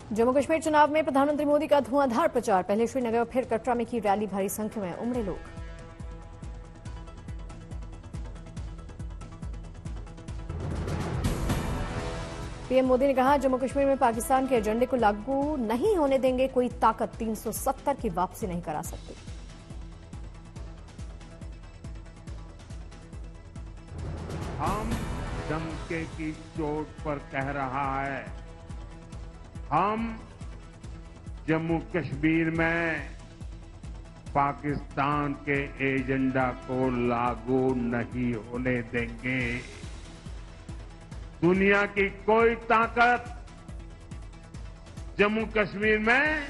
जम्मू कश्मीर चुनाव में प्रधानमंत्री मोदी का धुआंधार प्रचार। पहले श्रीनगर और फिर कटरा में की रैली, भारी संख्या में उमड़े लोग। पीएम मोदी ने कहा, जम्मू कश्मीर में पाकिस्तान के एजेंडे को लागू नहीं होने देंगे। कोई ताकत 370 की वापसी नहीं करा सकती। हम धमके की चोट पर कह रहा है, हम जम्मू कश्मीर में पाकिस्तान के एजेंडा को लागू नहीं होने देंगे। दुनिया की कोई ताकत जम्मू कश्मीर में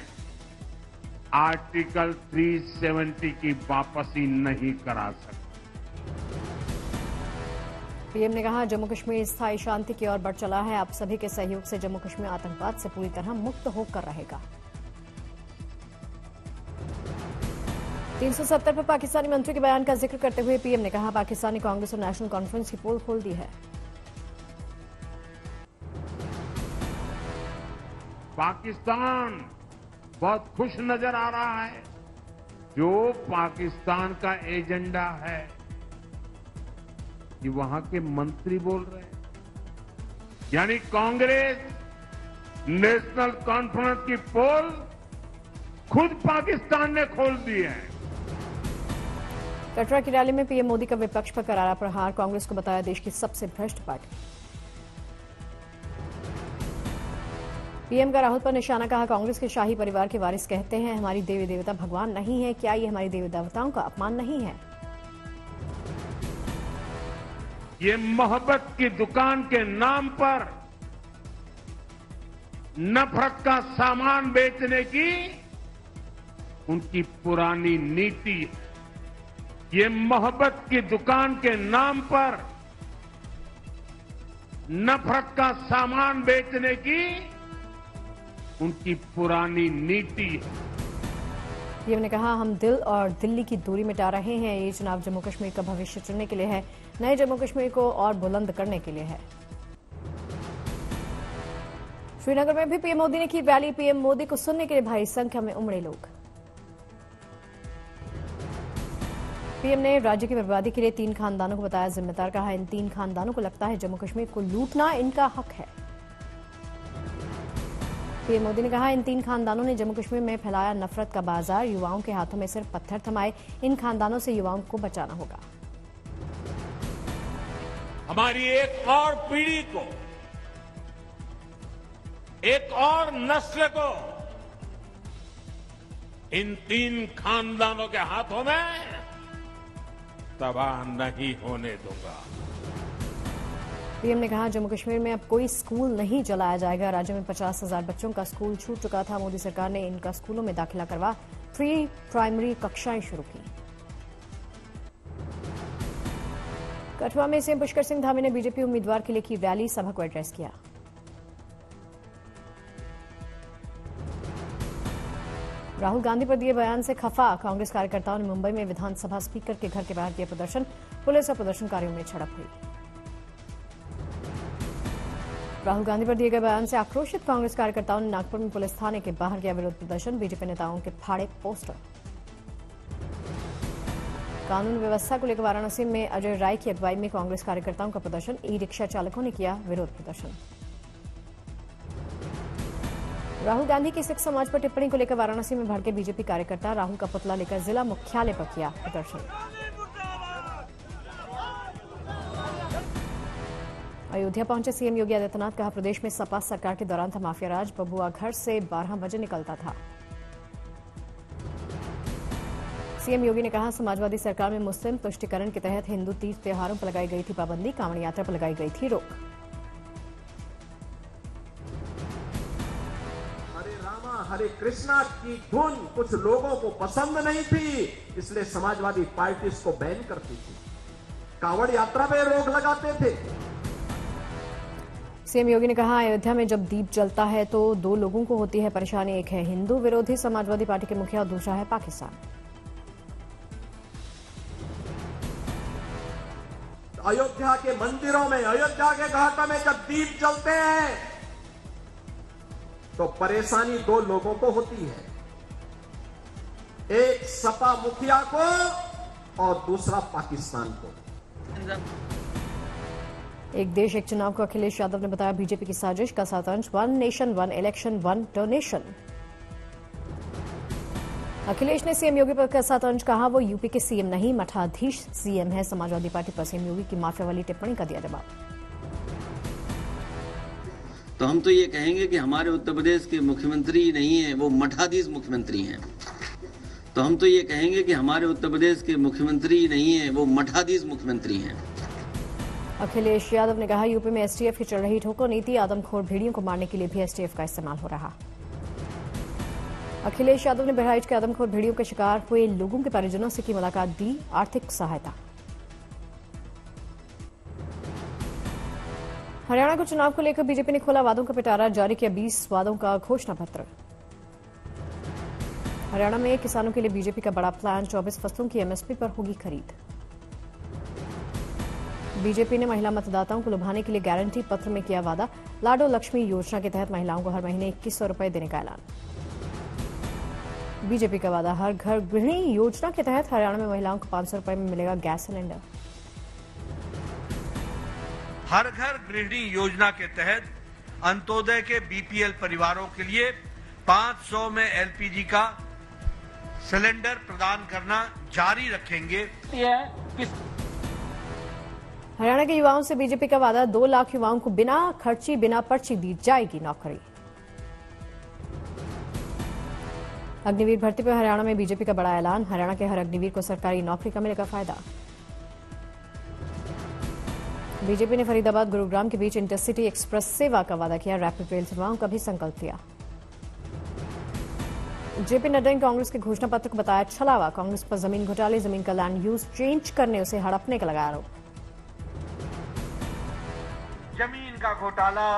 आर्टिकल 370 की वापसी नहीं करा सकती। पीएम ने कहा, जम्मू कश्मीर स्थायी शांति की ओर बढ़ चला है। आप सभी के सहयोग से जम्मू कश्मीर आतंकवाद से पूरी तरह मुक्त होकर रहेगा। 370 पर पाकिस्तानी मंत्री के बयान का जिक्र करते हुए पीएम ने कहा, पाकिस्तानी कांग्रेस और नेशनल कॉन्फ्रेंस की पोल खोल दी है। पाकिस्तान बहुत खुश नजर आ रहा है। जो पाकिस्तान का एजेंडा है ये वहां के मंत्री बोल रहे हैं, यानी कांग्रेस नेशनल कॉन्फ्रेंस की पोल खुद पाकिस्तान ने खोल दी है। कटरा की रैली में पीएम मोदी का विपक्ष पर करारा प्रहार। कांग्रेस को बताया देश की सबसे भ्रष्ट पार्टी। पीएम का राहुल पर निशाना, कहा, कांग्रेस के शाही परिवार के वारिस कहते हैं हमारी देवी देवता भगवान नहीं है। क्या ये हमारी देवी देवताओं का अपमान नहीं है? ये मोहब्बत की दुकान के नाम पर नफरत का सामान बेचने की उनकी पुरानी नीति है। ये मोहब्बत की दुकान के नाम पर नफरत का सामान बेचने की उनकी पुरानी नीति है। पीएम ने कहा, हम दिल और दिल्ली की दूरी मिटा रहे हैं। ये चुनाव जम्मू कश्मीर का भविष्य चुनने के लिए है, नए जम्मू कश्मीर को और बुलंद करने के लिए है। श्रीनगर में भी पीएम मोदी ने की रैली। पीएम मोदी को सुनने के लिए भारी संख्या में उमड़े लोग। पीएम ने राज्य की बर्बादी के लिए 3 खानदानों को बताया जिम्मेदार। कहा, इन 3 खानदानों को लगता है जम्मू कश्मीर को लूटना इनका हक है। पीएम मोदी ने कहा, इन 3 खानदानों ने जम्मू कश्मीर में फैलाया नफरत का बाजार। युवाओं के हाथों में सिर्फ पत्थर थमाए। इन खानदानों से युवाओं को बचाना होगा। हमारी एक और पीढ़ी को, एक और नस्ल को इन 3 खानदानों के हाथों में तबाह नहीं होने दूंगा। पीएम ने कहा, जम्मू कश्मीर में अब कोई स्कूल नहीं चलाया जाएगा। राज्य में 50,000 बच्चों का स्कूल छूट चुका था। मोदी सरकार ने इनका स्कूलों में दाखिला करवा प्री प्राइमरी कक्षाएं शुरू की। कठुआ में सीएम पुष्कर सिंह धामी ने बीजेपी उम्मीदवार के लिए की रैली, सभा को एड्रेस किया। राहुल गांधी पर दिए बयान से खफा कांग्रेस कार्यकर्ताओं ने मुंबई में विधानसभा स्पीकर के घर के बाहर किया प्रदर्शन। पुलिस और प्रदर्शनकारियों में झड़प हुई। राहुल गांधी पर दिए गए बयान से आक्रोशित कांग्रेस कार्यकर्ताओं ने नागपुर में पुलिस थाने के बाहर किया विरोध प्रदर्शन। बीजेपी नेताओं के फाड़े पोस्टर। कानून व्यवस्था को लेकर वाराणसी में अजय राय की अगुवाई में कांग्रेस कार्यकर्ताओं का प्रदर्शन। ई रिक्शा चालकों ने किया विरोध प्रदर्शन। राहुल गांधी की सिख समाज पर टिप्पणी को लेकर वाराणसी में भड़के बीजेपी कार्यकर्ता। राहुल का पुतला लेकर जिला मुख्यालय पर किया प्रदर्शन। अयोध्या पहुंचे सीएम योगी आदित्यनाथ, कहा, प्रदेश में सपा सरकार के दौरान था माफिया राज। बबुआ घर से 12 बजे निकलता था। सीएम योगी ने कहा, समाजवादी सरकार में मुस्लिम तुष्टीकरण के तहत हिंदू तीर्थ त्योहारों पर लगाई गई थी पाबंदी। कांवड़ यात्रा पर लगाई गई थी रोक। हरे रामा हरे कृष्णा की धुन कुछ लोगों को पसंद नहीं थी, इसलिए समाजवादी पार्टी इसको बैन करती थी। कांवड़ यात्रा पे रोक लगाते थे। सीएम योगी ने कहा, अयोध्या में जब दीप जलता है तो 2 लोगों को होती है परेशानी। एक है हिंदू विरोधी समाजवादी पार्टी के मुखिया और दूसरा है पाकिस्तान। अयोध्या के मंदिरों में, अयोध्या के घाटों में जब दीप जलते हैं तो परेशानी दो लोगों को होती है, एक सपा मुखिया को और दूसरा पाकिस्तान को। एक देश एक चुनाव को अखिलेश यादव ने बताया बीजेपी की साजिश का सातंश, 1 नेशन 1 इलेक्शन 1 डोनेशन। अखिलेश ने सीएम योगी पर कसा तंज, कहा वो यूपी के सीएम नहीं मठाधीश सीएम है। समाजवादी पार्टी पर सीएम योगी की माफिया वाली टिप्पणी का दिया जवाब। तो हम तो ये कहेंगे कि हमारे उत्तर प्रदेश के मुख्यमंत्री नहीं है, वो मठाधीश मुख्यमंत्री हैं। तो हम तो ये कहेंगे कि हमारे उत्तर प्रदेश के मुख्यमंत्री नहीं है, वो मठाधीश मुख्यमंत्री हैं। अखिलेश यादव ने कहा यूपी में एसटीएफ की चल रही ठोको नीति, आदमखोर भेड़ियों को मारने के लिए भी एसटीएफ का इस्तेमाल हो रहा। अखिलेश यादव ने बहराइच के आदमखोर भेड़ियों के शिकार हुए लोगों के परिजनों से की मुलाकात, दी आर्थिक सहायता। हरियाणा को चुनाव को लेकर बीजेपी ने खोला वादों का पिटारा, जारी किया 20 वादों का घोषणा पत्र। हरियाणा में किसानों के लिए बीजेपी का बड़ा प्लान, 24 फसलों की एमएसपी पर होगी खरीद। बीजेपी ने महिला मतदाताओं को लुभाने के लिए गारंटी पत्र में किया वादा, लाडो लक्ष्मी योजना के तहत महिलाओं को हर महीने 2100 रुपए देने का ऐलान। बीजेपी का वादा, हर घर गृहिणी योजना के तहत हरियाणा में महिलाओं को 500 रुपए में मिलेगा गैस सिलेंडर। हर घर गृहिणी योजना के तहत अंत्योदय के बीपीएल परिवारों के लिए 500 में एलपीजी का सिलेंडर प्रदान करना जारी रखेंगे। हरियाणा के युवाओं से बीजेपी का वादा, 2 लाख युवाओं को बिना खर्ची बिना पर्ची दी जाएगी नौकरी। अग्निवीर भर्ती पर हरियाणा में बीजेपी का बड़ा ऐलान, हरियाणा के हर अग्निवीर को सरकारी नौकरी का मिलेगा फायदा। बीजेपी ने फरीदाबाद गुरुग्राम के बीच इंटरसिटी एक्सप्रेस सेवा का वादा किया, रैपिड रेल सेवाओं का भी संकल्प लिया। जेपी नड्डा ने कांग्रेस के घोषणा पत्र को बताया छलावा, कांग्रेस पर जमीन घोटाले, जमीन का लैंड यूज चेंज करने उसे हड़पने का लगाया आरोप। जमीन का घोटाला,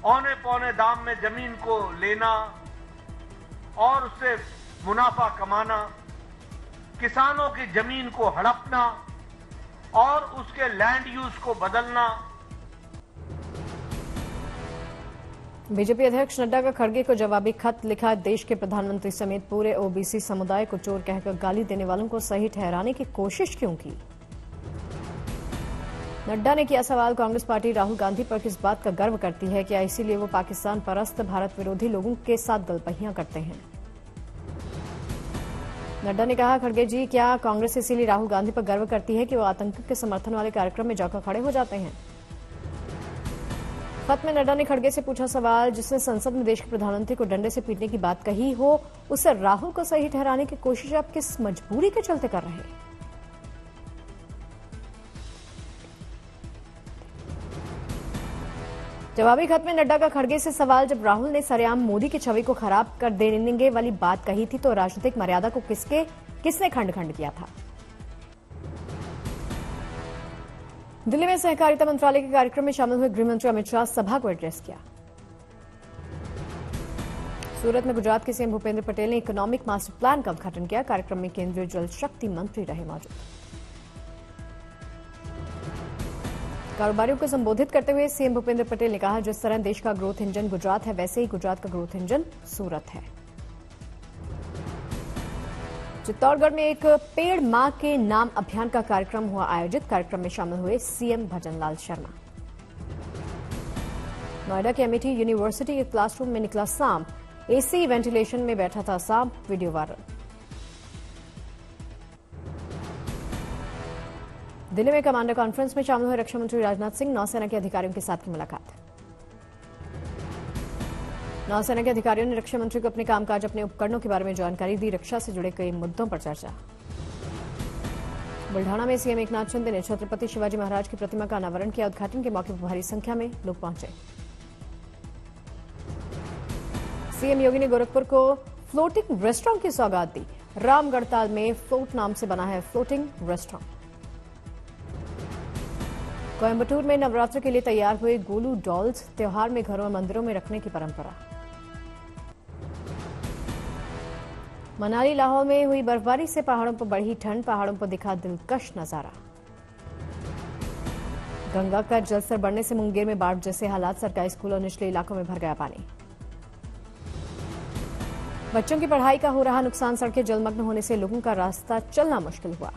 औने पौने दाम में जमीन को लेना और उससे मुनाफा कमाना, किसानों की जमीन को हड़पना और उसके लैंड यूज को बदलना। बीजेपी अध्यक्ष नड्डा का खड़गे को जवाबी खत लिखा, देश के प्रधानमंत्री समेत पूरे ओबीसी समुदाय को चोर कहकर गाली देने वालों को सही ठहराने की कोशिश क्यों की। नड्डा ने किया सवाल, कांग्रेस पार्टी राहुल गांधी पर किस बात का गर्व करती है, क्या इसीलिए वो पाकिस्तान परस्त भारत विरोधी लोगों के साथ गलपहियां करते हैं। नड्डा ने कहा, खड़गे जी क्या कांग्रेस इसीलिए राहुल गांधी पर गर्व करती है कि वो आतंक के समर्थन वाले कार्यक्रम में जाकर खड़े हो जाते हैं। खत में नड्डा ने खड़गे से पूछा सवाल, जिसने संसद में देश के प्रधानमंत्री को डंडे से पीटने की बात कही हो, उसे राहुल को सही ठहराने की कोशिश आप किस मजबूरी के चलते कर रहे हैं। जवाबी खत में नड्डा का खड़गे से सवाल, जब राहुल ने सरेआम मोदी की छवि को खराब कर देने वाली बात कही थी तो राजनीतिक मर्यादा को किसने खंड खंड किया था। दिल्ली में सहकारिता मंत्रालय के कार्यक्रम में शामिल हुए गृहमंत्री अमित शाह सभा को एड्रेस किया। सूरत में गुजरात के सीएम भूपेंद्र पटेल ने इकोनॉमिक मास्टर प्लान का उद्घाटन किया। कार्यक्रम में केंद्रीय जल शक्ति मंत्री रहे मौजूद। कारोबारियों को संबोधित करते हुए सीएम भूपेंद्र पटेल ने कहा, जिस तरह देश का ग्रोथ इंजन गुजरात है, वैसे ही गुजरात का ग्रोथ इंजन सूरत है। चित्तौड़गढ़ में एक पेड़ मां के नाम अभियान का कार्यक्रम हुआ आयोजित। कार्यक्रम में शामिल हुए सीएम भजनलाल शर्मा। नोएडा के एमआईटी यूनिवर्सिटी के क्लासरूम में निकला सांप, एसी वेंटिलेशन में बैठा था सांप, वीडियो वायरल। दिल्ली में कमांडर कॉन्फ्रेंस में शामिल हुए रक्षा मंत्री राजनाथ सिंह, नौसेना के अधिकारियों के साथ की मुलाकात। नौसेना के अधिकारियों ने रक्षा मंत्री को अपने कामकाज, अपने उपकरणों के बारे में जानकारी दी। रक्षा से जुड़े कई मुद्दों पर चर्चा। बुल्ढाना में सीएम एकनाथ शिंदे ने छत्रपति शिवाजी महाराज की प्रतिमा का अनावरण किया। उद्घाटन के मौके पर भारी संख्या में लोग पहुंचे। सीएम योगी ने गोरखपुर को फ्लोटिंग रेस्टोरेंट की सौगात दी। रामगढ़ताल में फ्लोट नाम से बना है फ्लोटिंग रेस्टोरेंट। कोयम्बटूर में नवरात्र के लिए तैयार हुए गोलू डॉल्स, त्योहार में घरों और मंदिरों में रखने की परंपरा। मनाली लाहौर में हुई बर्फबारी से पहाड़ों पर बढ़ी ठंड, पहाड़ों पर दिखा दिलकश नजारा। गंगा का जलस्तर बढ़ने से मुंगेर में बाढ़ जैसे हालात, सरकारी स्कूल और निचले इलाकों में भर गया पानी। बच्चों की पढ़ाई का हो रहा नुकसान, सड़कें जलमग्न होने से लोगों का रास्ता चलना मुश्किल हुआ।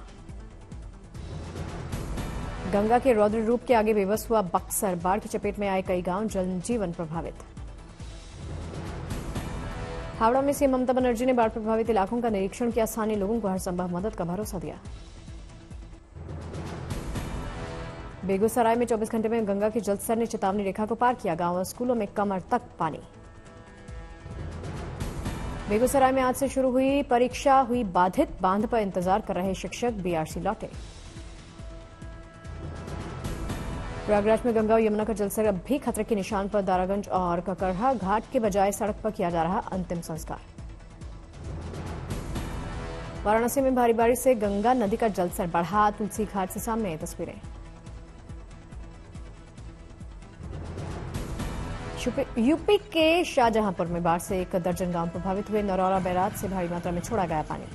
गंगा के रौद्र रूप के आगे बेबस हुआ बक्सर, बाढ़ की चपेट में आए कई गांव, जनजीवन प्रभावित। हावड़ा में सीएम ममता बनर्जी ने बाढ़ प्रभावित इलाकों का निरीक्षण किया, स्थानीय लोगों को हर संभव मदद का भरोसा दिया। बेगूसराय में 24 घंटे में गंगा के जलस्तर ने चेतावनी रेखा को पार किया, गांव और स्कूलों में कमर तक पानी। बेगूसराय में आज से शुरू हुई परीक्षा हुई बाधित, बांध पर इंतजार कर रहे शिक्षक बीआरसी लौटे। प्रयागराज में गंगा और यमुना का जलस्तर अब भी खतरे के निशान पर, दारागंज और ककरहा घाट के बजाय सड़क पर किया जा रहा अंतिम संस्कार। वाराणसी में भारी बारिश से गंगा नदी का जलस्तर बढ़ा, तुलसी घाट से सामने आई तस्वीरें। यूपी के शाहजहांपुर में बाढ़ से 1 दर्जन गांव प्रभावित हुए, नरौरा बैराज से भारी मात्रा में छोड़ा गया पानी।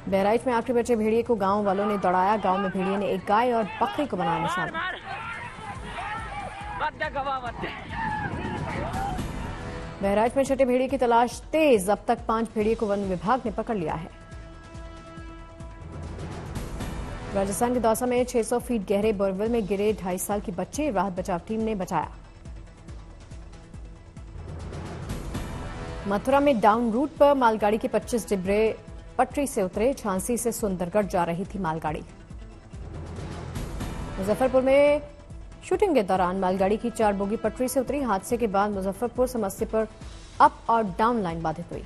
बहराइच में आखिरी बचे भेड़िए को गांव वालों ने दौड़ाया, गांव में भेड़िए ने एक गाय और बकरी को बनाया निशाना। बहराइच में छठे भेड़िए की तलाश तेज, अब तक 5 भेड़िए को वन विभाग ने पकड़ लिया है। राजस्थान के दौसा में 600 फीट गहरे बोरवेल में गिरे 2.5 साल की बच्ची, राहत बचाव टीम ने बचाया। मथुरा में डाउन रूट पर मालगाड़ी के 25 डिब्बे पटरी से उतरे, झांसी से सुंदरगढ़ जा रही थी मालगाड़ी। मुजफ्फरपुर में शूटिंग के दौरान मालगाड़ी की 4 बोगी पटरी से उतरी, हादसे के बाद मुजफ्फरपुर समस्तीपुर अप और डाउन लाइन बाधित हुई।